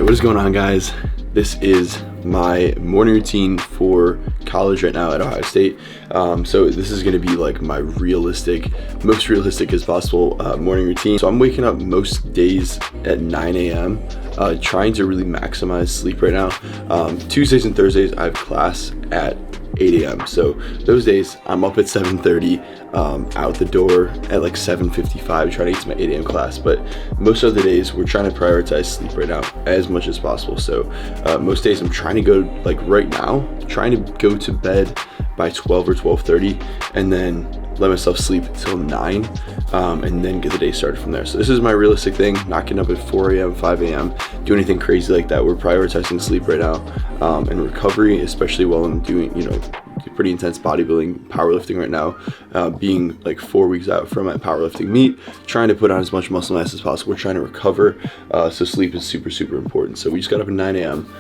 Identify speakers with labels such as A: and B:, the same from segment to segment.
A: What is going on, guys? This is my morning routine for college right now at Ohio State. So this is going to be like my most realistic as possible morning routine. So I'm waking up most days at 9 a.m. Trying to really maximize sleep right now. Tuesdays and Thursdays I have class at 8 a.m. So those days I'm up at 7:30, out the door at like 7:55, trying to get to my 8 a.m. class. But most of the days we're trying to prioritize sleep right now as much as possible. So most days I'm trying to go, like right now, trying to go to bed by 12 or 12:30, and then let myself sleep till 9, and then get the day started from there. So this is my realistic thing, not getting up at 4 a.m., 5 a.m., do anything crazy like that. We're prioritizing sleep right now, and recovery, especially while I'm doing, pretty intense bodybuilding, powerlifting right now, being like 4 weeks out from my powerlifting meet, trying to put on as much muscle mass as possible. We're trying to recover, so sleep is super, super important. So we just got up at 9 a.m.,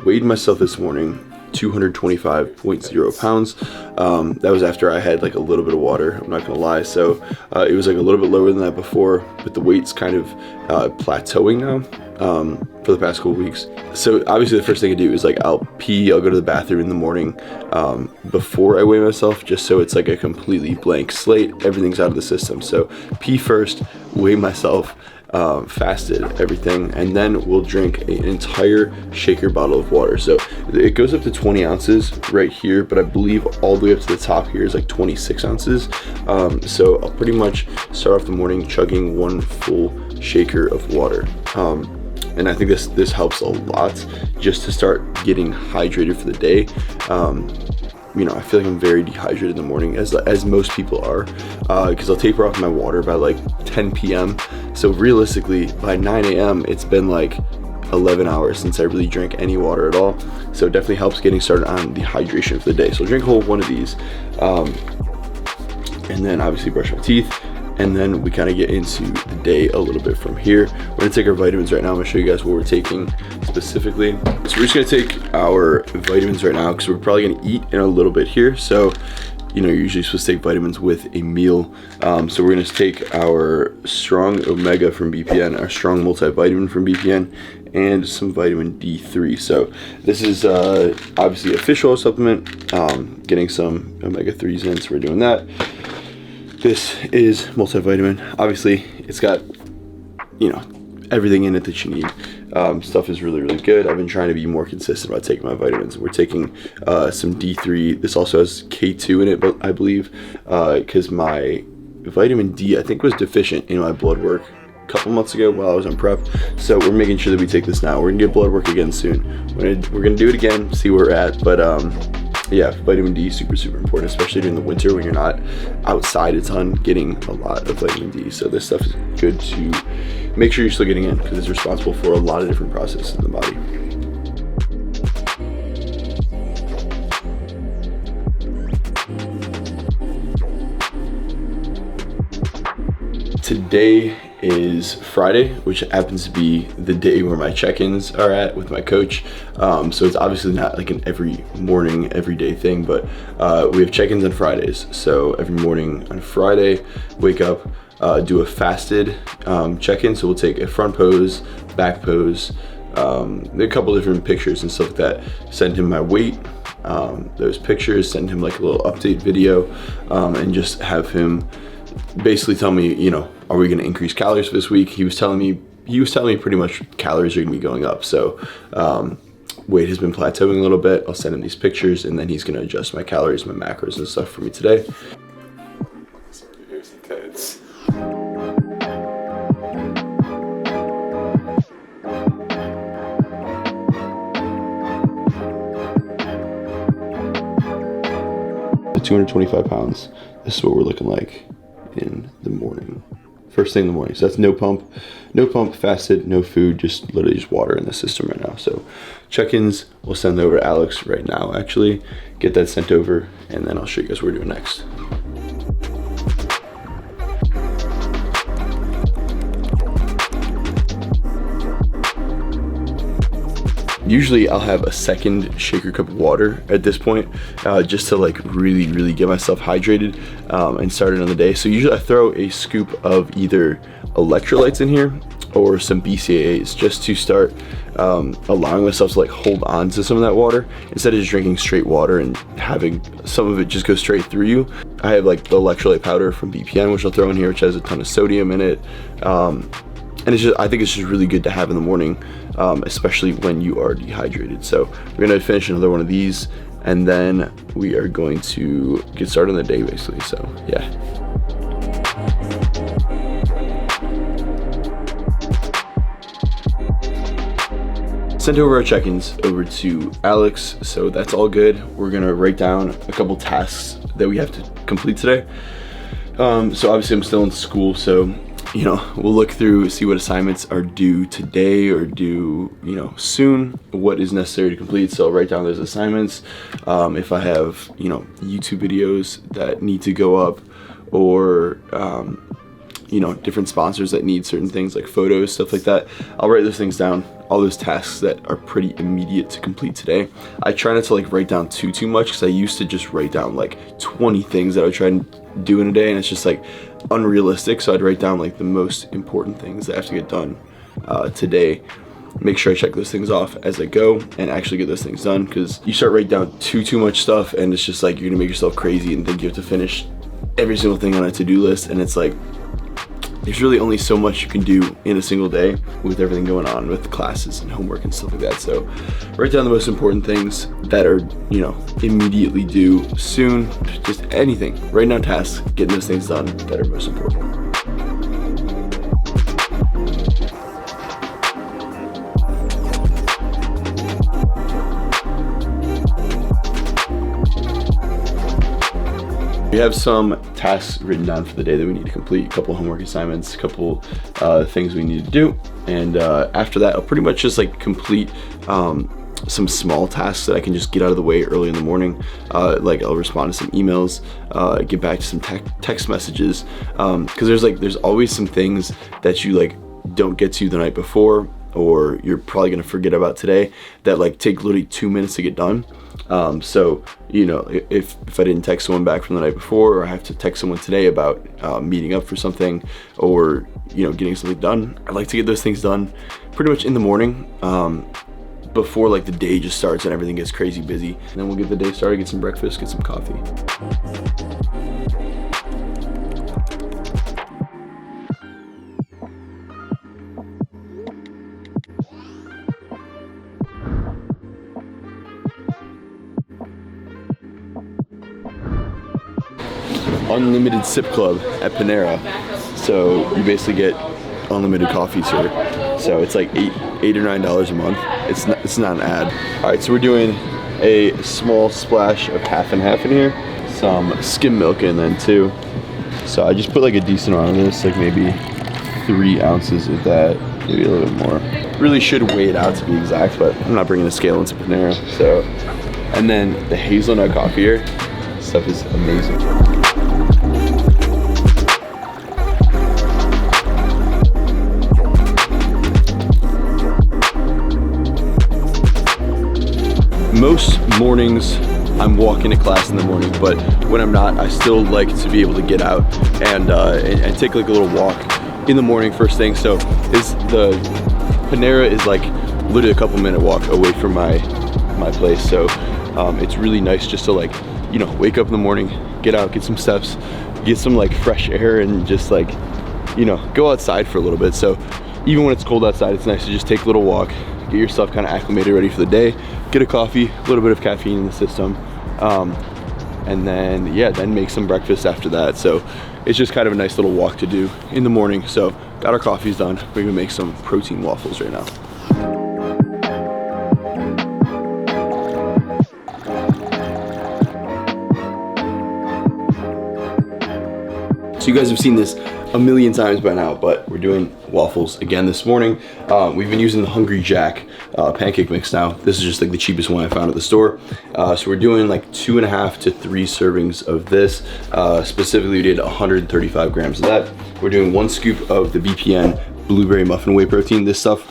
A: weighed myself this morning, 225.0 pounds. That was after I had like a little bit of water, I'm not gonna lie. So it was like a little bit lower than that before, but the weight's kind of plateauing now for the past couple weeks. So obviously the first thing I do is like I'll go to the bathroom in the morning before I weigh myself, just so it's like a completely blank slate, everything's out of the system. So pee first, weigh myself, fasted, everything, and then we'll drink an entire shaker bottle of water. So it goes up to 20 ounces right here, but I believe all the way up to the top here is like 26 ounces. So I'll pretty much start off the morning chugging one full shaker of water. And I think this helps a lot just to start getting hydrated for the day. I feel like I'm very dehydrated in the morning, as most people are, because I'll taper off my water by like 10 p.m. So realistically, by 9 a.m., it's been like 11 hours since I really drank any water at all. So it definitely helps getting started on the hydration for the day. So I'll drink a whole one of these, and then obviously brush my teeth. And then we kind of get into the day a little bit from here. We're gonna take our vitamins right now. I'm gonna show you guys what we're taking specifically. So we're just gonna take our vitamins right now because we're probably gonna eat in a little bit here. So, you're usually supposed to take vitamins with a meal. So we're gonna take our Strong Omega from BPN, our Strong Multivitamin from BPN, and some vitamin D3. So this is obviously a fish oil supplement, getting some omega-3s in, so we're doing that. This is multivitamin. Obviously, it's got, everything in it that you need. Stuff is really, really good. I've been trying to be more consistent about taking my vitamins. We're taking some D3. This also has K2 in it, but I believe, because my vitamin D, I think, was deficient in my blood work a couple months ago while I was on prep. So we're making sure that we take this now. We're gonna get blood work again soon. We're gonna do it again, see where we're at, but yeah, vitamin D is super, super important, especially during the winter when you're not outside a ton, getting a lot of vitamin D. So this stuff is good to make sure you're still getting in, because it's responsible for a lot of different processes in the body. Today is Friday, which happens to be the day where my check-ins are at with my coach. So it's obviously not like an every morning, everyday thing, but we have check-ins on Fridays. So every morning on Friday, wake up, do a fasted check-in. So we'll take a front pose, back pose, a couple different pictures and stuff like that. Send him my weight, those pictures, send him like a little update video, and just have him basically tell me, are we going to increase calories for this week? He was telling me pretty much calories are going to be going up. So weight has been plateauing a little bit. I'll send him these pictures, and then he's going to adjust my calories, my macros and stuff for me today. Here's the codes. The 225 pounds. This is what we're looking like in the morning, first thing in the morning. So that's no pump, fasted, no food, just literally just water in the system right now. So check-ins, we'll send over to Alex right now, actually get that sent over, and then I'll show you guys what we're doing next. Usually I'll have a second shaker cup of water at this point, just to like really get myself hydrated and started on the day. So usually I throw a scoop of either electrolytes in here or some BCAAs, just to start allowing myself to like hold on to some of that water instead of just drinking straight water and having some of it just go straight through you. I have like the electrolyte powder from BPN, which I'll throw in here, which has a ton of sodium in it. And it's just, I think it's just really good to have in the morning, especially when you are dehydrated. So we're gonna finish another one of these, and then we are going to get started on the day basically, so yeah. Sent over our check-ins over to Alex, so that's all good. We're gonna write down a couple tasks that we have to complete today. So obviously I'm still in school, so you know, we'll look through, see what assignments are due today or due, you know, soon, what is necessary to complete. So I'll write down those assignments. If I have, you know, YouTube videos that need to go up, or you know, different sponsors that need certain things like photos, stuff like that, I'll write those things down. All those tasks that are pretty immediate to complete today. I try not to like write down too much, because I used to just write down like 20 things that I would try and do in a day, and it's just like unrealistic. So I'd write down like the most important things that have to get done today. Make sure I check those things off as I go and actually get those things done, because you start writing down too much stuff and it's just like you're gonna make yourself crazy and think you have to finish every single thing on a to-do list, and it's like there's really only so much you can do in a single day with everything going on with classes and homework and stuff like that. So write down the most important things that are, you know, immediately due soon, just anything. Write down tasks, getting those things done that are most important. We have some tasks written down for the day that we need to complete, a couple homework assignments, a couple things we need to do, and after that I'll pretty much just like complete some small tasks that I can just get out of the way early in the morning. Like I'll respond to some emails, get back to some text messages, because there's always some things that you like don't get to the night before, or you're probably gonna forget about today, that like take literally 2 minutes to get done. So, you know, if I didn't text someone back from the night before, or I have to text someone today about meeting up for something, or, you know, getting something done, I like to get those things done pretty much in the morning, before like the day just starts and everything gets crazy busy. And then we'll get the day started, get some breakfast, get some coffee. Unlimited sip club at Panera, so you basically get unlimited coffees here. So it's like $8 or $9 a month. It's not an ad. All right, so we're doing a small splash of half and half in here, some skim milk in then too. So I just put like a decent amount of this, like maybe 3 ounces of that, maybe a little bit more. Really should weigh it out to be exact, but I'm not bringing a scale into Panera. So, and then the hazelnut coffee here, stuff is amazing. Most mornings I'm walking to class in the morning, but when I'm not, I still like to be able to get out and take like a little walk in the morning first thing. So the Panera is like literally a couple minute walk away from my place. So it's really nice just to like, you know, wake up in the morning, get out, get some steps, get some like fresh air, and just like, you know, go outside for a little bit. So even when it's cold outside, it's nice to just take a little walk, get yourself kind of acclimated, ready for the day, get a coffee, a little bit of caffeine in the system, and then yeah, then make some breakfast after that. So it's just kind of a nice little walk to do in the morning. So got our coffees done. We're gonna make some protein waffles right now. So you guys have seen this a million times by now, but we're doing waffles again this morning. We've been using the Hungry Jack pancake mix now. This is just like the cheapest one I found at the store. So we're doing like 2.5 to 3 servings of this. Specifically, we did 135 grams of that. We're doing 1 scoop of the BPN blueberry muffin whey protein. This stuff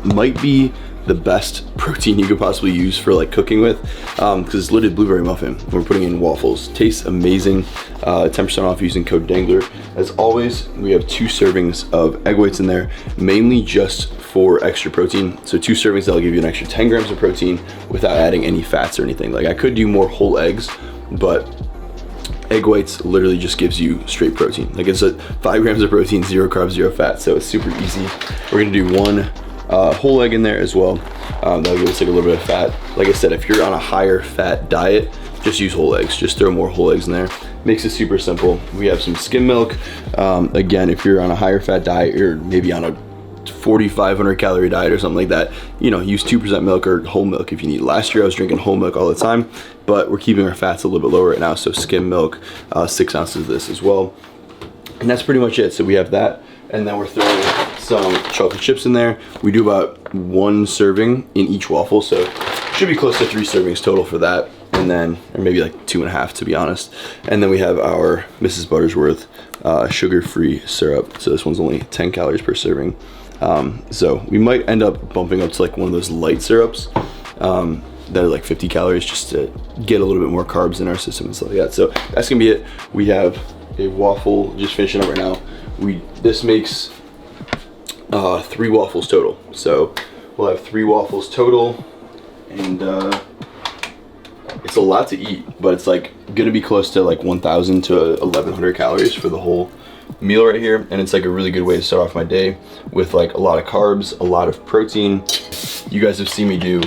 A: might be the best protein you could possibly use for like cooking with, because it's literally blueberry muffin. We're putting in waffles. Tastes amazing. 10% off using code Dengler. As always, we have 2 servings of egg whites in there, mainly just for extra protein. So 2 servings, that'll give you an extra 10 grams of protein without adding any fats or anything. Like I could do more whole eggs, but egg whites literally just gives you straight protein. Like it's 5 grams of protein, 0 carbs, 0 fat. So it's super easy. We're gonna do 1 whole egg in there as well. That'll give us like a little bit of fat. Like I said, if you're on a higher fat diet, just use whole eggs. Just throw more whole eggs in there. Makes it super simple. We have some skim milk. Again, if you're on a higher fat diet or maybe on a 4,500 calorie diet or something like that, you know, use 2% milk or whole milk if you need. Last year I was drinking whole milk all the time, but we're keeping our fats a little bit lower right now. So skim milk, 6 ounces of this as well. And that's pretty much it. So we have that. And then we're throwing some chocolate chips in there. We do about 1 serving in each waffle. So should be close to 3 servings total for that. And then, or maybe like 2.5 to be honest. And then we have our Mrs. Buttersworth sugar-free syrup. So this one's only 10 calories per serving. So we might end up bumping up to like one of those light syrups that are like 50 calories just to get a little bit more carbs in our system and stuff like that. So that's gonna be it. We have a waffle just finishing up right now. This makes 3 waffles total. So we'll have 3 waffles total, and it's a lot to eat, but it's like gonna be close to like 1,000 to 1,100 calories for the whole meal right here. And it's like a really good way to start off my day with like a lot of carbs, a lot of protein. You guys have seen me do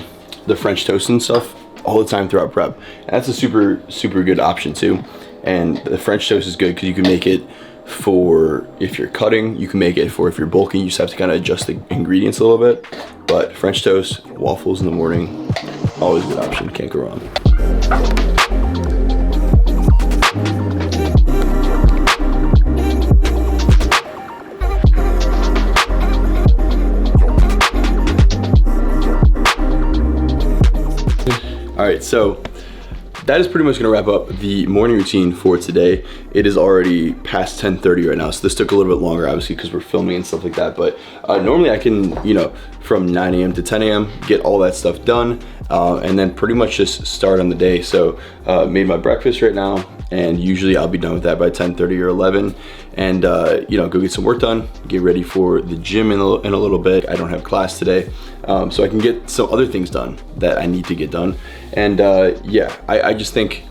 A: the French toast and stuff all the time throughout prep, and that's a super good option too. And the French toast is good because you can make it for if you're cutting, you can make it for if you're bulking. You just have to kind of adjust the ingredients a little bit. But French toast, waffles in the morning, always a good option, can't go wrong. All right, so that is pretty much gonna wrap up the morning routine for today. It is already past 10:30 right now, so this took a little bit longer, obviously, because we're filming and stuff like that. But normally I can, you know, from 9 a.m. to 10 a.m. get all that stuff done, and then pretty much just start on the day. So made my breakfast right now, and usually I'll be done with that by 10:30 or 11, and you know, go get some work done, get ready for the gym in a little bit. I don't have class today, so I can get some other things done that I need to get done. And yeah, I just think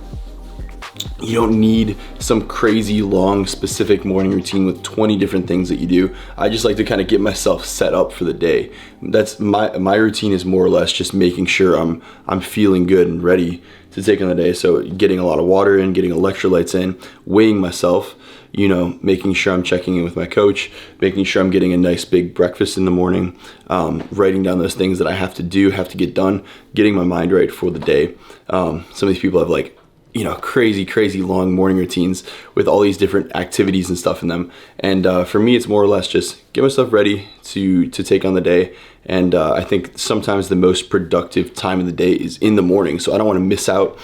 A: you don't need some crazy long specific morning routine with 20 different things that you do. I just like to kind of get myself set up for the day. That's my routine, is more or less just making sure I'm feeling good and ready to take on the day. So getting a lot of water in, getting electrolytes in, weighing myself, you know, making sure I'm checking in with my coach, making sure I'm getting a nice big breakfast in the morning, writing down those things that I have to do, have to get done, getting my mind right for the day. Some of these people have like, you know, crazy long morning routines with all these different activities and stuff in them. And for me, it's more or less just get myself ready to take on the day. And I think sometimes the most productive time of the day is in the morning. So I don't want to miss out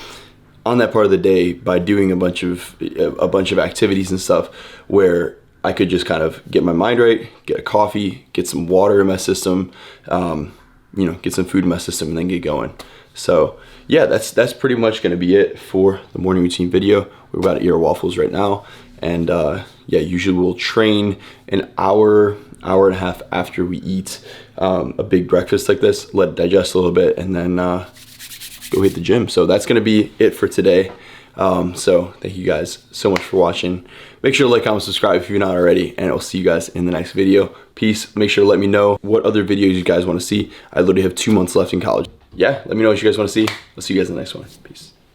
A: on that part of the day by doing a bunch of activities and stuff where I could just kind of get my mind right, get a coffee, get some water in my system, you know, get some food in my system, and then get going. So yeah, that's pretty much going to be it for the morning routine video. We're about to eat our waffles right now, and yeah, usually we'll train an hour and a half after we eat a big breakfast like this, let it digest a little bit, and then go hit the gym. So that's going to be it for today. So thank you guys so much for watching. Make sure to like, comment, subscribe if you're not already, and I'll see you guys in the next video. Peace. Make sure to let me know what other videos you guys want to see. I literally have 2 months left in college. Yeah, let me know what you guys want to see. I'll see you guys in the next one. Peace.